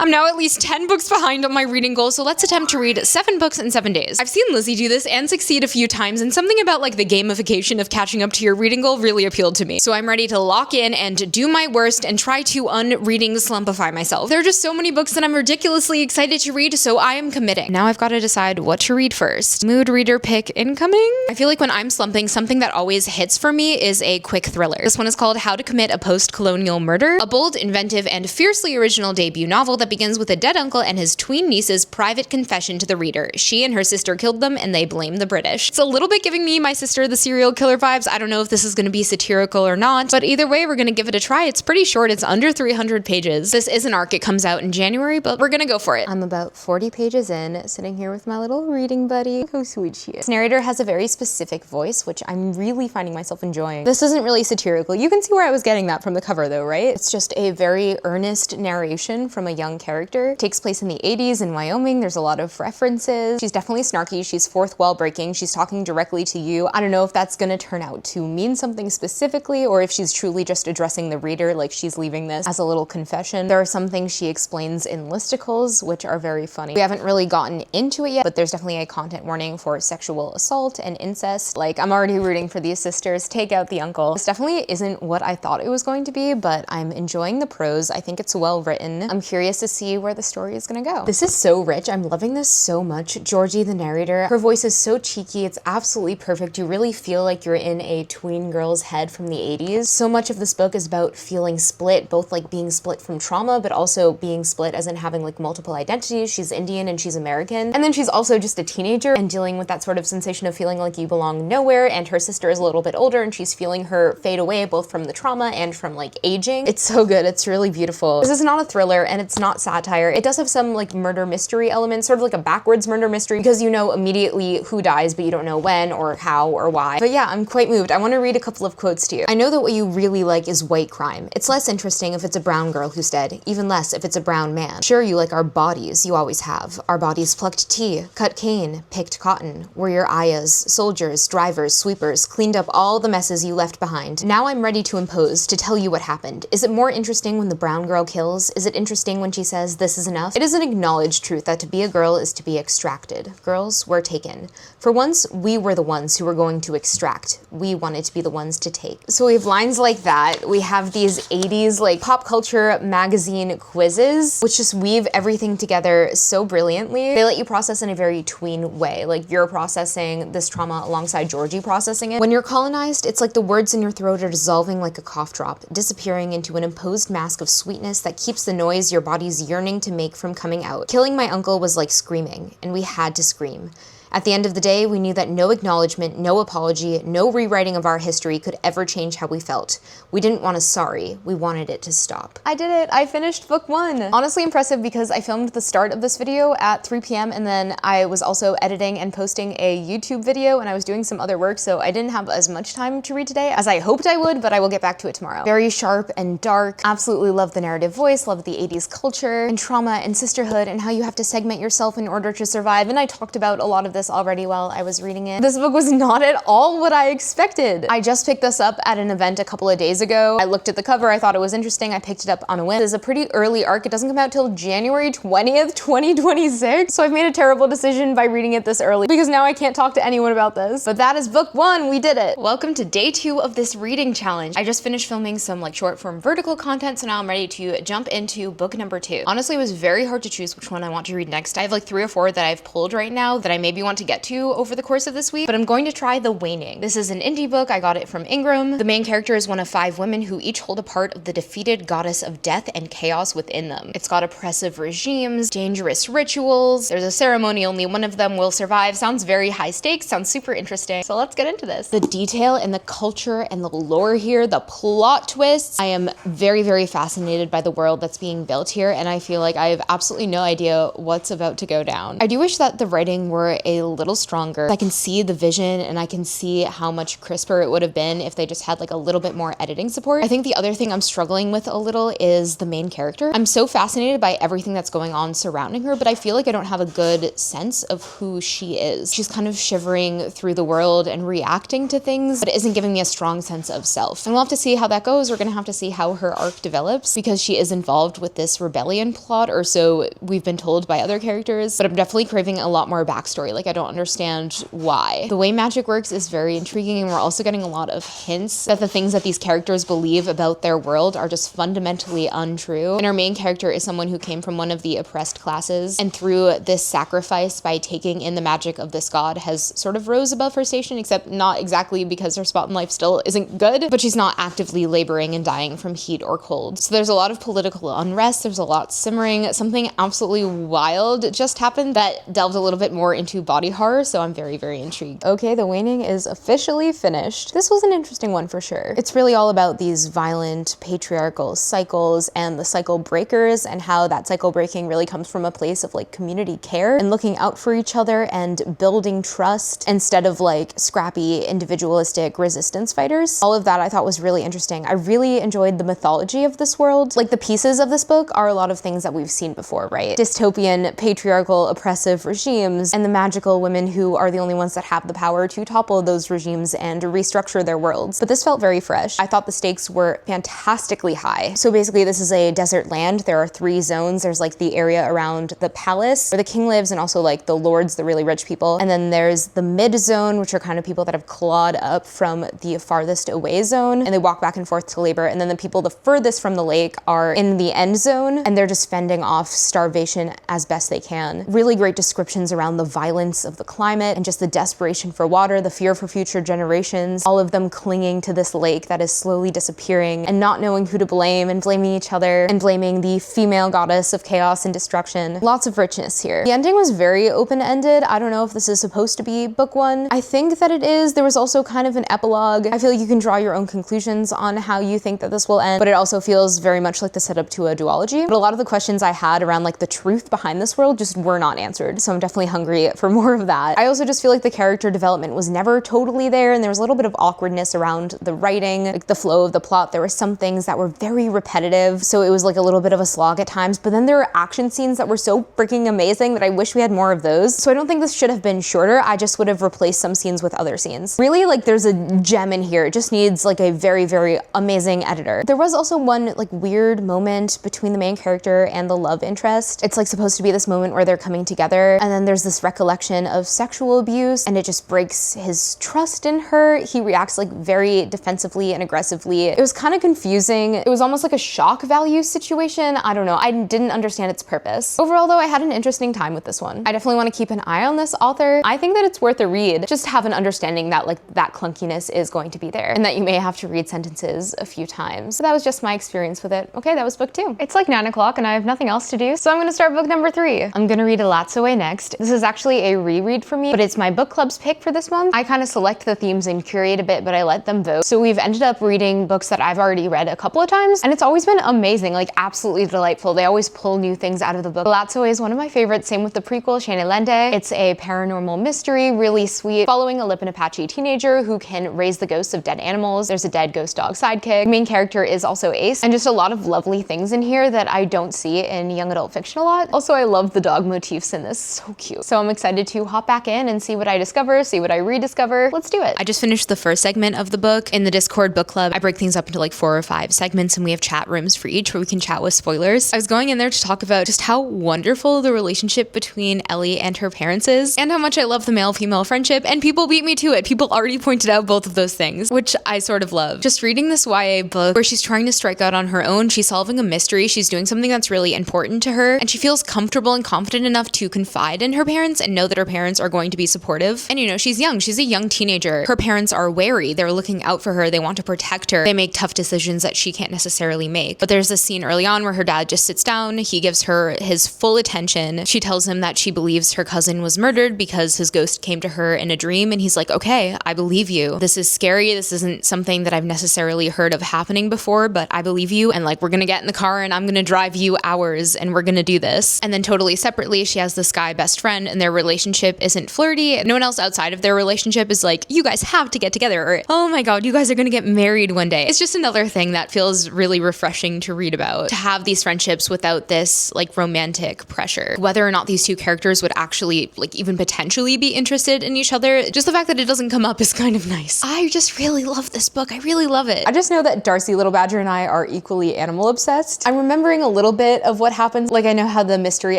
I'm now at least 10 books behind on my reading goal, so let's attempt to read 7 books in 7 days. I've seen Lizzie do this and succeed a few times, and something about like the gamification of catching up to your reading goal really appealed to me. So I'm ready to lock in and do my worst and try to unreading slumpify myself. There are just so many books that I'm ridiculously excited to read, so I am committing. Now I've got to decide what to read first. Mood reader pick incoming? I feel like when I'm slumping, something that always hits for me is a quick thriller. This one is called How to Commit a Post-Colonial Murder, a bold, inventive, and fiercely original debut novel that begins with a dead uncle and his tween niece's private confession to the reader. She and her sister killed them and they blame the British. It's a little bit giving me My Sister the Serial Killer vibes. I don't know if this is going to be satirical or not, but either way, we're going to give it a try. It's pretty short. It's under 300 pages. This is an arc. It comes out in January, but we're going to go for it. I'm about 40 pages in, sitting here with my little reading buddy. How sweet she is. This narrator has a very specific voice, which I'm really finding myself enjoying. This isn't really satirical. You can see where I was getting that from the cover though, right? It's just a very earnest narration from a young character. It takes place in the 80s in Wyoming. There's a lot of references. She's definitely snarky. She's fourth wall breaking. She's talking directly to you. I don't know if that's gonna turn out to mean something specifically or if she's truly just addressing the reader, like she's leaving this as a little confession. There are some things she explains in listicles, which are very funny. We haven't really gotten into it yet, but there's definitely a content warning for sexual assault and incest. Like, I'm already rooting for these sisters. Take out the uncle. This definitely isn't what I thought it was going to be, but I'm enjoying the prose. I think it's well written. I'm curious to see where the story is gonna go. This is so rich. I'm loving this so much. Georgie, the narrator, her voice is so cheeky. It's absolutely perfect. You really feel like you're in a tween girl's head from the 80s. So much of this book is about feeling split, both like being split from trauma, but also being split as in having like multiple identities. She's Indian and she's American. And then she's also just a teenager and dealing with that sort of sensation of feeling like you belong nowhere. And her sister is a little bit older and she's feeling her fade away, both from the trauma and from like aging. It's so good. It's really beautiful. This is not a thriller and it's not satire. It does have some like murder mystery elements, sort of like a backwards murder mystery, because you know immediately who dies, but you don't know when or how or why. But yeah, I'm quite moved. I want to read a couple of quotes to you. I know that what you really like is white crime. It's less interesting if it's a brown girl who's dead, even less if it's a brown man. Sure, you like our bodies, you always have. Our bodies plucked tea, cut cane, picked cotton. We're your ayahs, soldiers, drivers, sweepers, cleaned up all the messes you left behind. Now I'm ready to impose, to tell you what happened. Is it more interesting when the brown girl kills? Is it interesting when she says this is enough? It is an acknowledged truth that to be a girl is to be extracted. Girls were taken. For once, we were the ones who were going to extract. We wanted to be the ones to take. So we have lines like that. We have these 80s like pop culture magazine quizzes, which just weave everything together so brilliantly. They let you process in a very tween way. Like you're processing this trauma alongside Georgie processing it. When you're colonized, it's like the words in your throat are dissolving like a cough drop, disappearing into an imposed mask of sweetness that keeps the noise your body's yearning to make from coming out. Killing my uncle was like screaming, and we had to scream. At the end of the day, we knew that no acknowledgement, no apology, no rewriting of our history could ever change how we felt. We didn't want a sorry, we wanted it to stop. I did it, I finished book 1. Honestly impressive because I filmed the start of this video at 3 p.m. and then I was also editing and posting a YouTube video and I was doing some other work, so I didn't have as much time to read today as I hoped I would, but I will get back to it tomorrow. Very sharp and dark. Absolutely love the narrative voice, love the 80s culture and trauma and sisterhood and how you have to segment yourself in order to survive, and I talked about a lot of this already while I was reading it. This book was not at all what I expected. I just picked this up at an event a couple of days ago. I looked at the cover, I thought it was interesting, I picked it up on a whim. This is a pretty early arc. It doesn't come out till January 20th, 2026. So I've made a terrible decision by reading it this early because now I can't talk to anyone about this. But that is book 1, we did it. Welcome to day 2 of this reading challenge. I just finished filming some like short form vertical content, so now I'm ready to jump into book number 2. Honestly, it was very hard to choose which one I want to read next. I have like 3 or 4 that I've pulled right now that I maybe want to get to over the course of this week, but I'm going to try The Waning. This is an indie book. I got it from Ingram. The main character is one of 5 women who each hold a part of the defeated goddess of death and chaos within them. It's got oppressive regimes, dangerous rituals. There's a ceremony only one of them will survive. Sounds very high stakes, sounds super interesting. So let's get into this. The detail and the culture and the lore here, the plot twists. I am very, very fascinated by the world that's being built here, and I feel like I have absolutely no idea what's about to go down. I do wish that the writing were a a little stronger. I can see the vision and I can see how much crisper it would have been if they just had like a little bit more editing support. I think the other thing I'm struggling with a little is the main character. I'm so fascinated by everything that's going on surrounding her, but I feel like I don't have a good sense of who she is. She's kind of shivering through the world and reacting to things, but it isn't giving me a strong sense of self. And we'll have to see how that goes. We're gonna have to see how her arc develops because she is involved with this rebellion plot, or so we've been told by other characters, but I'm definitely craving a lot more backstory. Like, I don't understand why. The way magic works is very intriguing, and we're also getting a lot of hints that the things that these characters believe about their world are just fundamentally untrue. And our main character is someone who came from one of the oppressed classes, and through this sacrifice by taking in the magic of this god has sort of rose above her station, except not exactly because her spot in life still isn't good, but she's not actively laboring and dying from heat or cold. So there's a lot of political unrest, there's a lot simmering. Something absolutely wild just happened that delved a little bit more into body horror, so I'm very, very intrigued. Okay, the Waning is officially finished. This was an interesting one for sure. It's really all about these violent patriarchal cycles and the cycle breakers, and how that cycle breaking really comes from a place of like community care and looking out for each other and building trust instead of like scrappy individualistic resistance fighters. All of that I thought was really interesting. I really enjoyed the mythology of this world. Like, the pieces of this book are a lot of things that we've seen before, right? Dystopian, patriarchal, oppressive regimes, and the magical women who are the only ones that have the power to topple those regimes and restructure their worlds. But this felt very fresh. I thought the stakes were fantastically high. So basically this is a desert land. There are 3 zones. There's like the area around the palace where the king lives, and also like the lords, the really rich people. And then there's the mid zone, which are kind of people that have clawed up from the farthest away zone, and they walk back and forth to labor. And then the people the furthest from the lake are in the end zone, and they're just fending off starvation as best they can. Really great descriptions around the violence of the climate and just the desperation for water, the fear for future generations, all of them clinging to this lake that is slowly disappearing and not knowing who to blame, and blaming each other and blaming the female goddess of chaos and destruction. Lots of richness here. The ending was very open-ended. I don't know if this is supposed to be book 1. I think that it is. There was also kind of an epilogue. I feel like you can draw your own conclusions on how you think that this will end, but it also feels very much like the setup to a duology. But a lot of the questions I had around like the truth behind this world just were not answered, so I'm definitely hungry for more of that. I also just feel like the character development was never totally there, and there was a little bit of awkwardness around the writing, like the flow of the plot. There were some things that were very repetitive, so it was like a little bit of a slog at times, but then there were action scenes that were so freaking amazing that I wish we had more of those. So I don't think this should have been shorter. I just would have replaced some scenes with other scenes. Really, like, there's a gem in here. It just needs like a very, very amazing editor. There was also one like weird moment between the main character and the love interest. It's like supposed to be this moment where they're coming together, and then there's this recollection of sexual abuse, and it just breaks his trust in her. He reacts like very defensively and aggressively. It was kind of confusing. It was almost like a shock value situation. I don't know. I didn't understand its purpose. Overall though, I had an interesting time with this one. I definitely want to keep an eye on this author. I think that it's worth a read. Just have an understanding that like that clunkiness is going to be there, and that you may have to read sentences a few times. So that was just my experience with it. Okay, that was book 2. It's like 9 o'clock and I have nothing else to do, so I'm gonna start book number 3. I'm gonna read Elatsoe next. This is actually a reread for me, but it's my book club's pick for this month. I kind of select the themes and curate a bit, but I let them vote. So we've ended up reading books that I've already read a couple of times, and it's always been amazing, like absolutely delightful. They always pull new things out of the book. Elatsoe is one of my favorites, same with the prequel, Lende. It's a paranormal mystery, really sweet, following a Lip and Apache teenager who can raise the ghosts of dead animals. There's a dead ghost dog sidekick. The main character is also Ace, and just a lot of lovely things in here that I don't see in young adult fiction a lot. Also, I love the dog motifs in this, so cute. So I'm excited to hop back in and see what I discover, see what I rediscover. Let's do it. I just finished the first segment of the book. In the Discord book club, I break things up into like 4 or 5 segments, and we have chat rooms for each where we can chat with spoilers. I was going in there to talk about just how wonderful the relationship between Ellie and her parents is, and how much I love the male-female friendship, and people beat me to it. People already pointed out both of those things, which I sort of love. Just reading this YA book where she's trying to strike out on her own, she's solving a mystery, she's doing something that's really important to her, and she feels comfortable and confident enough to confide in her parents and know that her parents are going to be supportive. And you know, she's young, she's a young teenager. Her parents are wary, they're looking out for her, they want to protect her, they make tough decisions that she can't necessarily make. But there's this scene early on where her dad just sits down, he gives her his full attention, she tells him that she believes her cousin was murdered because his ghost came to her in a dream, and he's like, okay, I believe you. This is scary, this isn't something that I've necessarily heard of happening before, but I believe you, and like, we're gonna get in the car and I'm gonna drive you hours and we're gonna do this. And then totally separately, she has this guy best friend, and their relationship relationship isn't flirty. No one else outside of their relationship is like, you guys have to get together, or oh my god, you guys are gonna get married one day. It's just another thing that feels really refreshing to read about, to have these friendships without this like romantic pressure. Whether or not these two characters would actually like even potentially be interested in each other, just the fact that it doesn't come up is kind of nice. I just really love this book. I really love it. I just know that Darcie Little Badger and I are equally animal obsessed. I'm remembering a little bit of what happens. Like I know how the mystery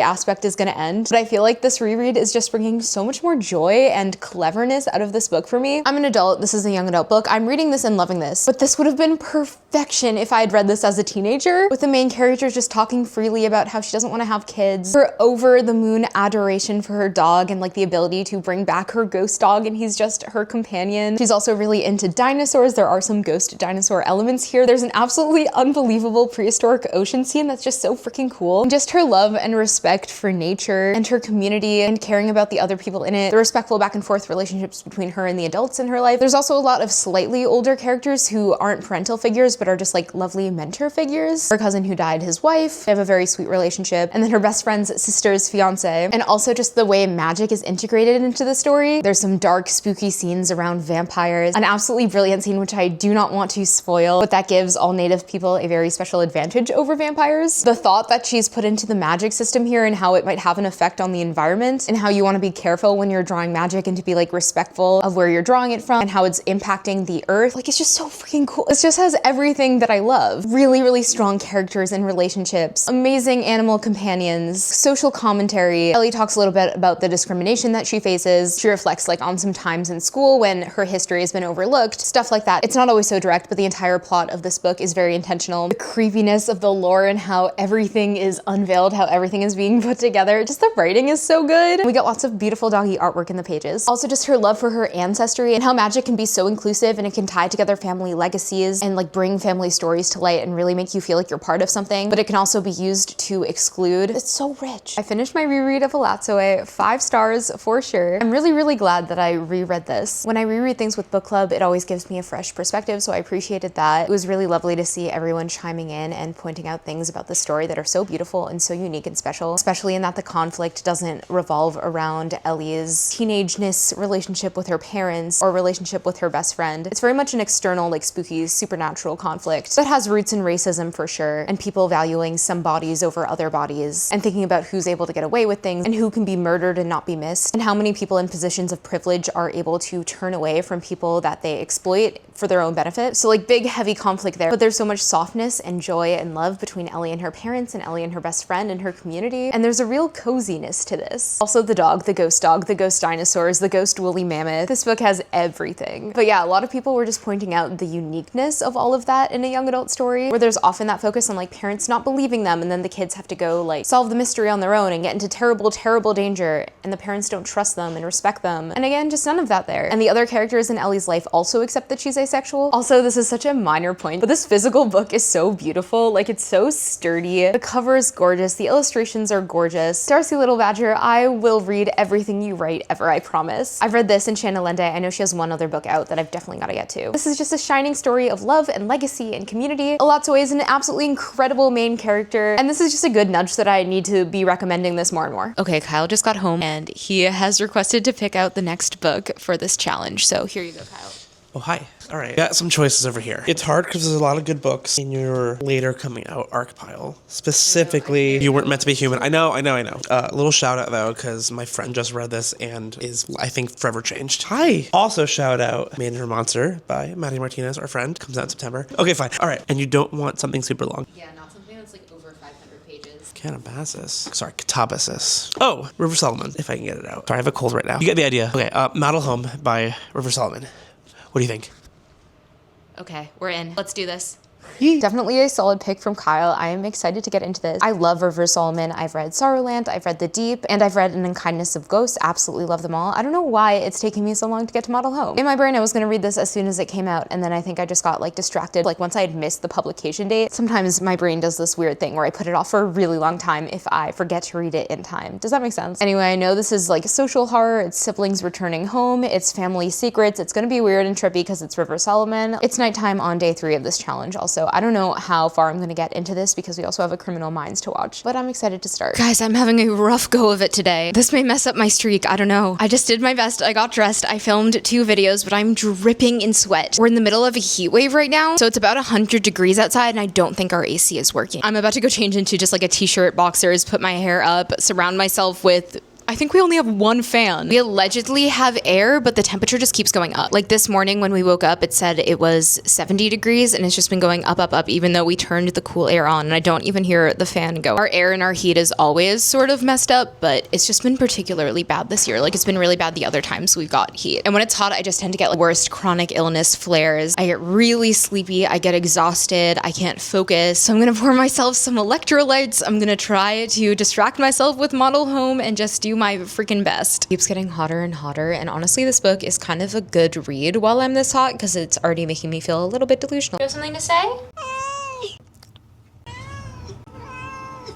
aspect is gonna end, but I feel like this reread is just bringing so much more joy and cleverness out of this book for me. I'm an adult. This is a young adult book. I'm reading this and loving this, but this would have been perfection if I had read this as a teenager, with the main character just talking freely about how she doesn't want to have kids, her over the moon adoration for her dog and like the ability to bring back her ghost dog and he's just her companion. She's also really into dinosaurs. There are some ghost dinosaur elements here. There's an absolutely unbelievable prehistoric ocean scene that's just so freaking cool. And just her love and respect for nature and her community and caring about the other people in it, the respectful back and forth relationships between her and the adults in her life. There's also a lot of slightly older characters who aren't parental figures but are just like lovely mentor figures. Her cousin who died, his wife, they have a very sweet relationship, and then her best friend's sister's fiance, and also just the way magic is integrated into the story. There's some dark, spooky scenes around vampires, an absolutely brilliant scene which I do not want to spoil, but that gives all native people a very special advantage over vampires. The thought that she's put into the magic system here and how it might have an effect on the environment and how you want to be careful when you're drawing magic and to be like respectful of where you're drawing it from and how it's impacting the earth. Like it's just so freaking cool. It just has everything that I love. Really, really strong characters and relationships, amazing animal companions, social commentary. Ellie talks a little bit about the discrimination that she faces. She reflects like on some times in school when her history has been overlooked, stuff like that. It's not always so direct, but the entire plot of this book is very intentional. The creepiness of the lore and how everything is unveiled, how everything is being put together. Just the writing is so good. We got lots of beautiful doggy artwork in the pages. Also just her love for her ancestry and how magic can be so inclusive and it can tie together family legacies and like bring family stories to light and really make you feel like you're part of something, but it can also be used to exclude. It's so rich. I finished my reread of Elatsoe, 5 stars for sure. I'm really, really glad that I reread this. When I reread things with book club, it always gives me a fresh perspective, so I appreciated that. It was really lovely to see everyone chiming in and pointing out things about the story that are so beautiful and so unique and special, especially in that the conflict doesn't revolve around Ellie's teenageness relationship with her parents or relationship with her best friend. It's very much an external, like spooky, supernatural conflict that has roots in racism for sure, and people valuing some bodies over other bodies, and thinking about who's able to get away with things and who can be murdered and not be missed, and how many people in positions of privilege are able to turn away from people that they exploit for their own benefit. So like big, heavy conflict there, but there's so much softness and joy and love between Ellie and her parents and Ellie and her best friend and her community, and there's a real coziness to this. Also the dog, the ghost dinosaurs, the ghost woolly mammoth. This book has everything. But yeah, a lot of people were just pointing out the uniqueness of all of that in a young adult story, where there's often that focus on like parents not believing them, and then the kids have to go like solve the mystery on their own and get into terrible, terrible danger, and the parents don't trust them and respect them. And again, just none of that there. And the other characters in Ellie's life also accept that she's asexual. Also, this is such a minor point, but this physical book is so beautiful. Like it's so sturdy. The cover is gorgeous. The illustrations are gorgeous. Darcie Little Badger, I will read everything you write ever, I promise. I've read this and Shanna Lende. I know she has one other book out that I've definitely got to get to. This is just a shining story of love and legacy and community. Elatsoe is an absolutely incredible main character, and this is just a good nudge that I need to be recommending this more and more. Okay, Kyle just got home and he has requested to pick out the next book for this challenge, so here you go, Kyle. Oh, hi. All right. Got some choices over here. It's hard because there's a lot of good books in your later coming out arc pile. Specifically, You Weren't Meant to Be Human. I know. A little shout out, though, because my friend just read this and is, I think, forever changed. Hi. Also shout out Manager Monster by Maddie Martinez, our friend. Comes out in September. Okay, fine. All right. And you don't want something super long. Yeah, not something that's like over 500 pages. Catabasis. Oh, River Solomon, if I can get it out. Sorry, I have a cold right now. You get the idea. Okay, Model Home by River Solomon. What do you think? Okay, we're in. Let's do this. Definitely a solid pick from Kyle. I am excited to get into this. I love River Solomon. I've read Sorrowland, I've read The Deep, and I've read An Unkindness of Ghosts. Absolutely love them all. I don't know why it's taking me so long to get to Model Home. In my brain, I was gonna read this as soon as it came out, and then I think I just got like distracted. Like once I had missed the publication date, sometimes my brain does this weird thing where I put it off for a really long time if I forget to read it in time. Does that make sense? Anyway, I know this is like social horror. It's siblings returning home. It's family secrets. It's gonna be weird and trippy because it's River Solomon. It's nighttime on day 3 of this challenge. I'll also. I don't know how far I'm gonna get into this because we also have a Criminal Minds to watch, but I'm excited to start. Guys, I'm having a rough go of it today. This may mess up my streak, I don't know. I just did my best, I got dressed, I filmed 2 videos, but I'm dripping in sweat. We're in the middle of a heat wave right now, so it's about 100 degrees outside and I don't think our AC is working. I'm about to go change into just like a t-shirt, boxers, put my hair up, surround myself with, I think we only have 1 fan. We allegedly have air, but the temperature just keeps going up. Like this morning when we woke up, it said it was 70 degrees and it's just been going up, up, up, even though we turned the cool air on and I don't even hear the fan go. Our air and our heat is always sort of messed up, but it's just been particularly bad this year. Like it's been really bad the other times we've got heat. And when it's hot, I just tend to get like worst chronic illness flares. I get really sleepy, I get exhausted, I can't focus. So I'm gonna pour myself some electrolytes. I'm gonna try to distract myself with Model Home and just do my freaking best. It keeps getting hotter and hotter, and honestly this book is kind of a good read while I'm this hot because it's already making me feel a little bit delusional. You have something to say?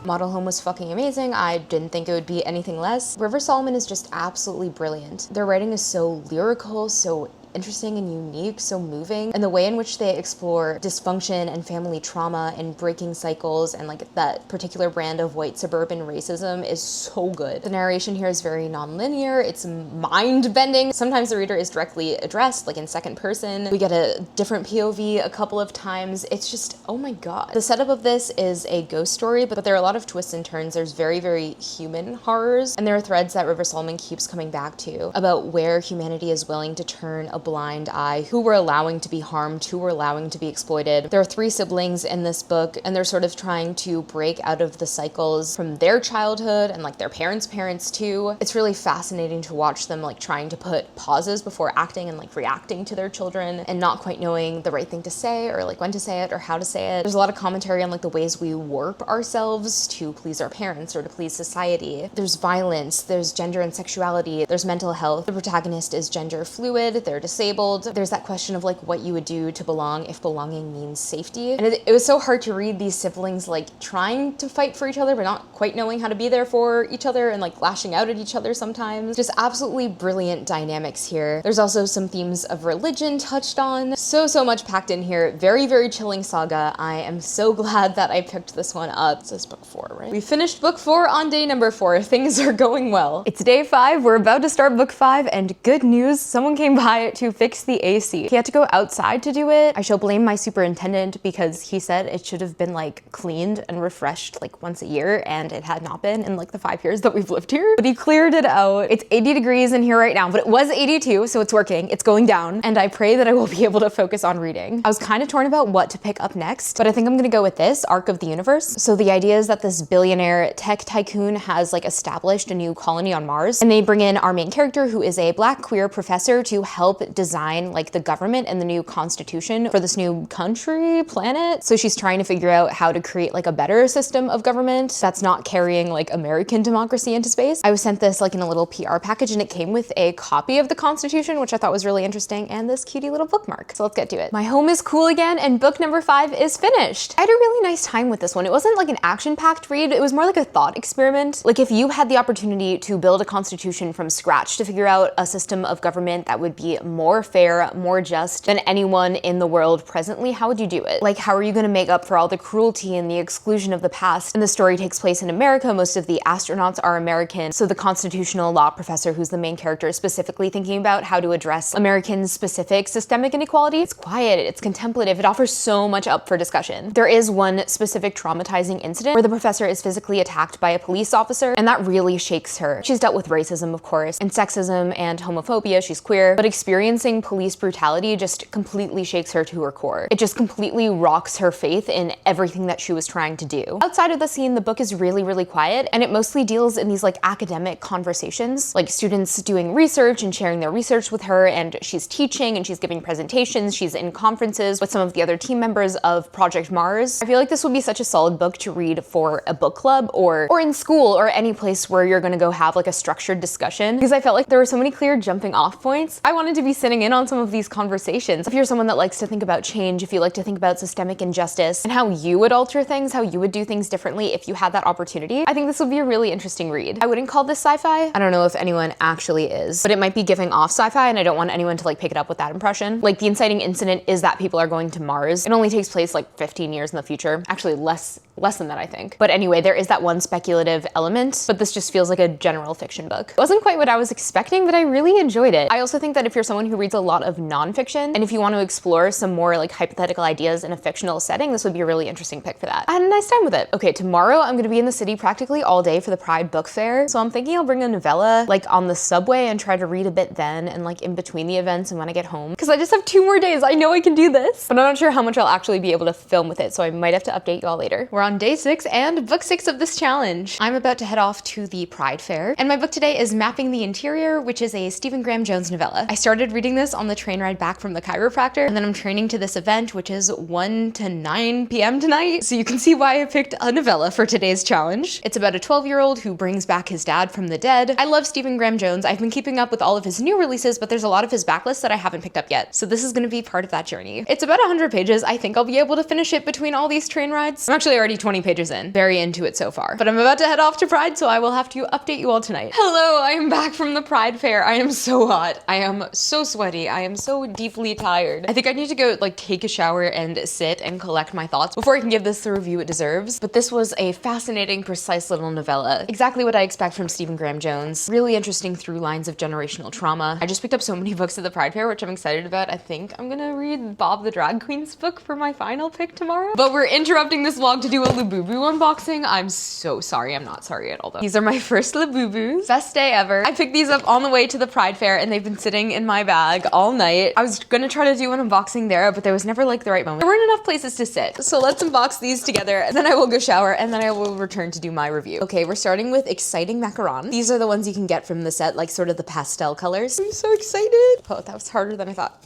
Model Home was fucking amazing. I didn't think it would be anything less. River Solomon is just absolutely brilliant. Their writing is so lyrical, so interesting and unique, so moving, and the way in which they explore dysfunction and family trauma and breaking cycles and like that particular brand of white suburban racism is so good. The narration here is very non-linear, it's mind-bending. Sometimes the reader is directly addressed, like in second person. We get a different POV a couple of times. It's just, oh my god. The setup of this is a ghost story, but there are a lot of twists and turns. There's very, very human horrors, and there are threads that River Solomon keeps coming back to about where humanity is willing to turn a blind eye, who we're allowing to be harmed, who we're allowing to be exploited. There are 3 siblings in this book, and they're sort of trying to break out of the cycles from their childhood and like their parents' parents too. It's really fascinating to watch them like trying to put pauses before acting and like reacting to their children and not quite knowing the right thing to say or like when to say it or how to say it. There's a lot of commentary on like the ways we warp ourselves to please our parents or to please society. There's violence, there's gender and sexuality, there's mental health. The protagonist is gender fluid, they're disabled. There's that question of like what you would do to belong if belonging means safety. And it was so hard to read these siblings like trying to fight for each other but not quite knowing how to be there for each other and like lashing out at each other sometimes. Just absolutely brilliant dynamics here. There's also some themes of religion touched on. So much packed in here. Very, very chilling saga. I am so glad that I picked this one up. This is book 4, right? We finished book 4 on day number 4. Things are going well. It's day 5. We're about to start book 5 and good news, someone came by to fix the AC. He had to go outside to do it. I shall blame my superintendent because he said it should have been like cleaned and refreshed like once a year and it had not been in like the 5 years that we've lived here. But he cleared it out. It's 80 degrees in here right now, but it was 82, so it's working. It's going down, and I pray that I will be able to focus on reading. I was kind of torn about what to pick up next, but I think I'm gonna go with this, Arc of the Universe. So the idea is that this billionaire tech tycoon has like established a new colony on Mars, and they bring in our main character who is a black queer professor to help design like the government and the new constitution for this new country, planet. So she's trying to figure out how to create like a better system of government that's not carrying like American democracy into space. I was sent this like in a little PR package and it came with a copy of the Constitution, which I thought was really interesting, and this cutie little bookmark. So let's get to it. My home is cool again and book number 5 is finished. I had a really nice time with this one. It wasn't like an action-packed read, it was more like a thought experiment. Like if you had the opportunity to build a constitution from scratch to figure out a system of government that would be more fair, more just than anyone in the world presently, how would you do it? Like how are you gonna make up for all the cruelty and the exclusion of the past? And the story takes place in America, most of the astronauts are American, so the constitutional law professor who's the main character is specifically thinking about how to address American specific systemic inequality. It's quiet, it's contemplative, it offers so much up for discussion. There is one specific traumatizing incident where the professor is physically attacked by a police officer, and that really shakes her. She's dealt with racism, of course, and sexism and homophobia, she's queer, but experiencing police brutality just completely shakes her to her core. It just completely rocks her faith in everything that she was trying to do. Outside of the scene, the book is really, really quiet, and it mostly deals in these like academic conversations, like students doing research and sharing their research with her, and she's teaching and she's giving presentations, she's in conferences with some of the other team members of Project Mars. I feel like this would be such a solid book to read for a book club or in school or any place where you're gonna go have like a structured discussion, because I felt like there were so many clear jumping off points. I wanted to be sitting in on some of these conversations. If you're someone that likes to think about change, if you like to think about systemic injustice and how you would alter things, how you would do things differently if you had that opportunity, I think this would be a really interesting read. I wouldn't call this sci-fi. I don't know if anyone actually is, but it might be giving off sci-fi, and I don't want anyone to like pick it up with that impression. Like, the inciting incident is that people are going to Mars. It only takes place like 15 years in the future. Actually, less than that, I think. But anyway, there is that one speculative element, but this just feels like a general fiction book. It wasn't quite what I was expecting, but I really enjoyed it. I also think that if you're someone who reads a lot of nonfiction, and if you want to explore some more like hypothetical ideas in a fictional setting, this would be a really interesting pick for that. I had a nice time with it. Okay, tomorrow I'm gonna be in the city practically all day for the Pride Book Fair, so I'm thinking I'll bring a novella like on the subway and try to read a bit then, and like in between the events and when I get home, because I just have 2 more days. I know I can do this, but I'm not sure how much I'll actually be able to film with it, so I might have to update you all later. We're on day 6 and book 6 of this challenge. I'm about to head off to the Pride Fair, and my book today is Mapping the Interior, which is a Stephen Graham Jones novella. I started reading this on the train ride back from the chiropractor, and then I'm training to this event, which is 1 to 9 p.m. tonight, so you can see why I picked a novella for today's challenge. It's about a 12-year-old who brings back his dad from the dead. I love Stephen Graham Jones. I've been keeping up with all of his new releases, but there's a lot of his backlists that I haven't picked up yet, so this is gonna be part of that journey. It's about 100 pages. I think I'll be able to finish it between all these train rides. I'm actually already 20 pages in. Very into it so far. But I'm about to head off to Pride, so I will have to update you all tonight. Hello, I am back from the Pride Fair. I am so hot. I am so sweaty. I am so deeply tired. I think I need to go like take a shower and sit and collect my thoughts before I can give this the review it deserves. But this was a fascinating, precise little novella. Exactly what I expect from Stephen Graham Jones. Really interesting through lines of generational trauma. I just picked up so many books at the Pride Fair, which I'm excited about. I think I'm gonna read Bob the Drag Queen's book for my final pick tomorrow. But we're interrupting this vlog to do a labubu unboxing. I'm so sorry. I'm not sorry at all though. These are my first labubus. Best day ever. I picked these up on the way to the Pride Fair, and they've been sitting in my bag all night. I was gonna try to do an unboxing there, but there was never like the right moment. There weren't enough places to sit. So let's unbox these together, and then I will go shower, and then I will return to do my review. Okay, we're starting with Exciting Macaron. These are the ones you can get from the set, like sort of the pastel colors. I'm so excited. Oh, that was harder than I thought.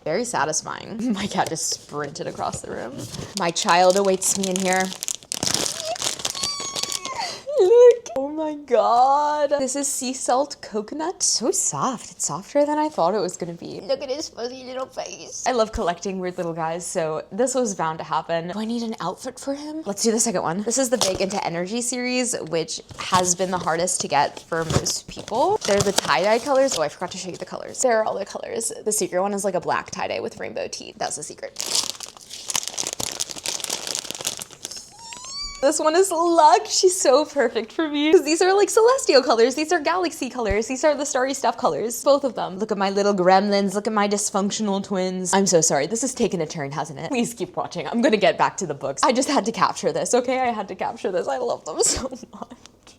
Very satisfying. My cat just sprinted across the room. My child awaits me in here. Look. Oh my god. This is sea salt coconut. So soft. It's softer than I thought it was gonna be. Look at his fuzzy little face. I love collecting weird little guys, so this was bound to happen. Do I need an outfit for him? Let's do the second one. This is the Big Into Energy series, which has been the hardest to get for most people. They're the tie-dye colors. Oh, I forgot to show you the colors. There are all the colors. The secret one is like a black tie-dye with rainbow teeth. That's the secret. This one is Luck. She's so perfect for me. Because these are like celestial colors. These are galaxy colors. These are the starry stuff colors. Both of them. Look at my little gremlins. Look at my dysfunctional twins. I'm so sorry. This has taken a turn, hasn't it? Please keep watching. I'm gonna get back to the books. I just had to capture this, okay? I had to capture this. I love them so much.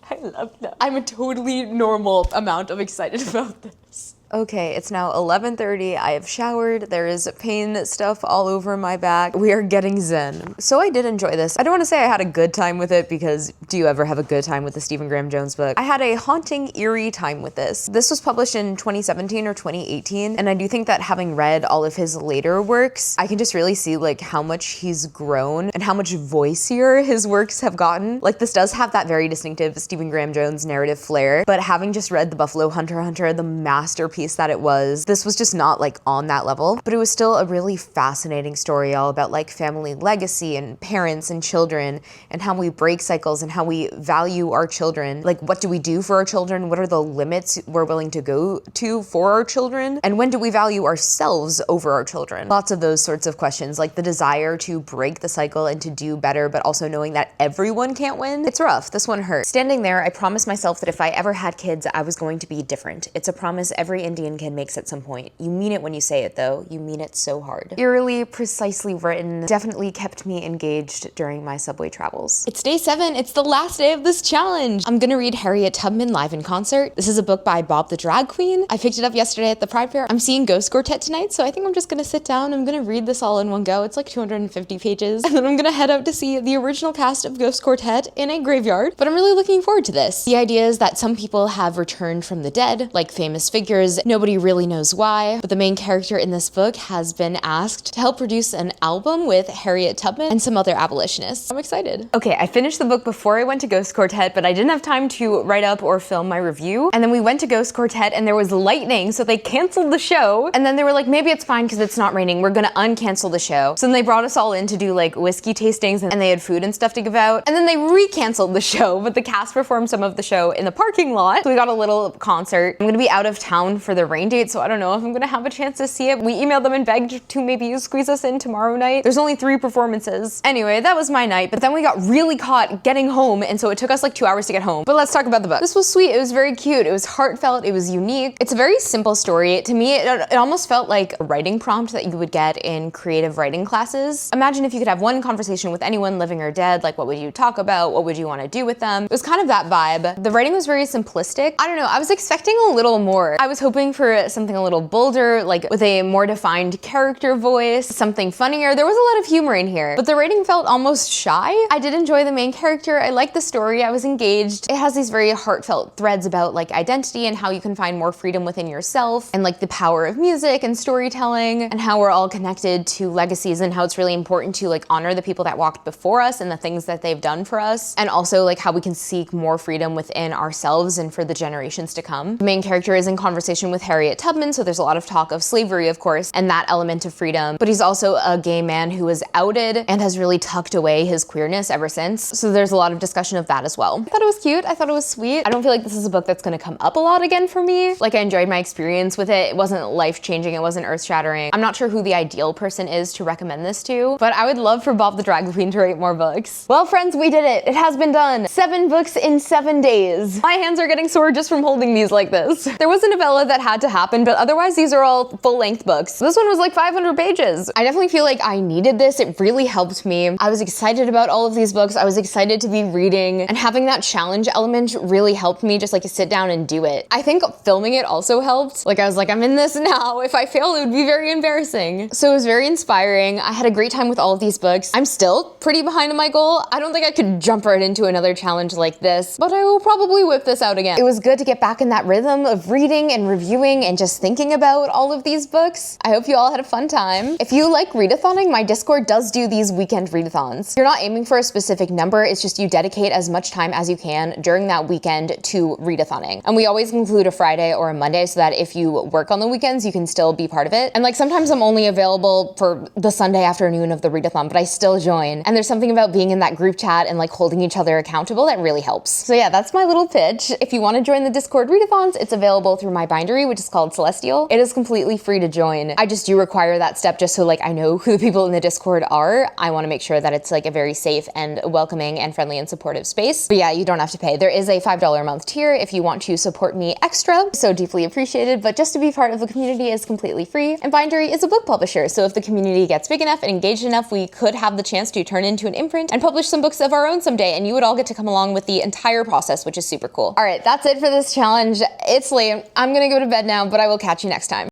I love them. I'm a totally normal amount of excited about this. Okay, it's now 11:30. I have showered. There is pain stuff all over my back. We are getting zen. So I did enjoy this. I don't want to say I had a good time with it, because do you ever have a good time with the Stephen Graham Jones book? I had a haunting, eerie time with this. This was published in 2017 or 2018, and I do think that having read all of his later works, I can just really see like how much he's grown and how much voicier his works have gotten. Like, this does have that very distinctive Stephen Graham Jones narrative flair, but having just read The Buffalo Hunter, the masterpiece that it was, this was just not like on that level, but it was still a really fascinating story all about like family legacy and parents and children and how we break cycles and how we value our children. Like, what do we do for our children? What are the limits we're willing to go to for our children? And when do we value ourselves over our children? Lots of those sorts of questions, like the desire to break the cycle and to do better, but also knowing that everyone can't win. It's rough. This one hurt. Standing there, I promised myself that if I ever had kids, I was going to be different. It's a promise every Indian kid makes at some point. You mean it when you say it though. You mean it so hard. Eerily, precisely written, definitely kept me engaged during my subway travels. It's day 7. It's the last day of this challenge. I'm gonna read Harriet Tubman live in concert. This is a book by Bob the Drag Queen. I picked it up yesterday at the Pride Fair. I'm seeing Ghost Quartet tonight, so I think I'm just gonna sit down. I'm gonna read this all in one go. It's like 250 pages. And then I'm gonna head out to see the original cast of Ghost Quartet in a graveyard. But I'm really looking forward to this. The idea is that some people have returned from the dead, like famous figures because nobody really knows why, but the main character in this book has been asked to help produce an album with Harriet Tubman and some other abolitionists. I'm excited. Okay, I finished the book before I went to Ghost Quartet, but I didn't have time to write up or film my review. And then we went to Ghost Quartet and there was lightning, so they canceled the show. And then they were like, maybe it's fine because it's not raining. We're gonna uncancel the show. So then they brought us all in to do like whiskey tastings and they had food and stuff to give out. And then they re-canceled the show, but the cast performed some of the show in the parking lot. So we got a little concert. I'm gonna be out of town for the rain date, so I don't know if I'm gonna have a chance to see it. We emailed them and begged to maybe squeeze us in tomorrow night. There's only 3 performances. Anyway, that was my night, but then we got really caught getting home, and so it took us like 2 hours to get home. But let's talk about the book. This was sweet. It was very cute. It was heartfelt. It was unique. It's a very simple story. To me, it almost felt like a writing prompt that you would get in creative writing classes. Imagine if you could have one conversation with anyone, living or dead, like what would you talk about? What would you want to do with them? It was kind of that vibe. The writing was very simplistic. I don't know, I was expecting a little more. I was hoping for something a little bolder, like with a more defined character voice, something funnier. There was a lot of humor in here, but the writing felt almost shy. I did enjoy the main character. I liked the story. I was engaged. It has these very heartfelt threads about like identity and how you can find more freedom within yourself and like the power of music and storytelling and how we're all connected to legacies and how it's really important to like honor the people that walked before us and the things that they've done for us, and also like how we can seek more freedom within ourselves and for the generations to come. The main character is in conversation with Harriet Tubman, so there's a lot of talk of slavery, of course, and that element of freedom, but he's also a gay man who is outed and has really tucked away his queerness ever since, so there's a lot of discussion of that as well. I thought it was cute. I thought it was sweet. I don't feel like this is a book that's gonna come up a lot again for me. Like, I enjoyed my experience with it. It wasn't life-changing. It wasn't earth-shattering. I'm not sure who the ideal person is to recommend this to, but I would love for Bob the Drag Queen to write more books. Well, friends, we did it. It has been done. 7 books in 7 days. My hands are getting sore just from holding these like this. There was a novella that had to happen, but otherwise these are all full-length books. This one was like 500 pages. I definitely feel like I needed this. It really helped me. I was excited about all of these books. I was excited to be reading, and having that challenge element really helped me just like sit down and do it. I think filming it also helped. Like, I was like, I'm in this now. If I fail, it would be very embarrassing. So it was very inspiring. I had a great time with all of these books. I'm still pretty behind on my goal. I don't think I could jump right into another challenge like this, but I will probably whip this out again. It was good to get back in that rhythm of reading and reviewing and just thinking about all of these books. I hope you all had a fun time. If you like readathoning, my Discord does do these weekend readathons. You're not aiming for a specific number, it's just you dedicate as much time as you can during that weekend to readathoning. And we always include a Friday or a Monday so that if you work on the weekends, you can still be part of it. And like, sometimes I'm only available for the Sunday afternoon of the readathon, but I still join. And there's something about being in that group chat and like holding each other accountable that really helps. So yeah, that's my little pitch. If you want to join the Discord readathons, it's available through my bindery, which is called Celestial. It is completely free to join. I just do require that step just so like I know who the people in the Discord are. I want to make sure that it's like a very safe and welcoming and friendly and supportive space. But yeah, you don't have to pay. There is a $5 a month tier if you want to support me extra. So deeply appreciated, but just to be part of the community is completely free. And Bindery is a book publisher, so if the community gets big enough and engaged enough, we could have the chance to turn into an imprint and publish some books of our own someday, and you would all get to come along with the entire process, which is super cool. All right, that's it for this challenge. It's late. I'm gonna go to bed now, but I will catch you next time.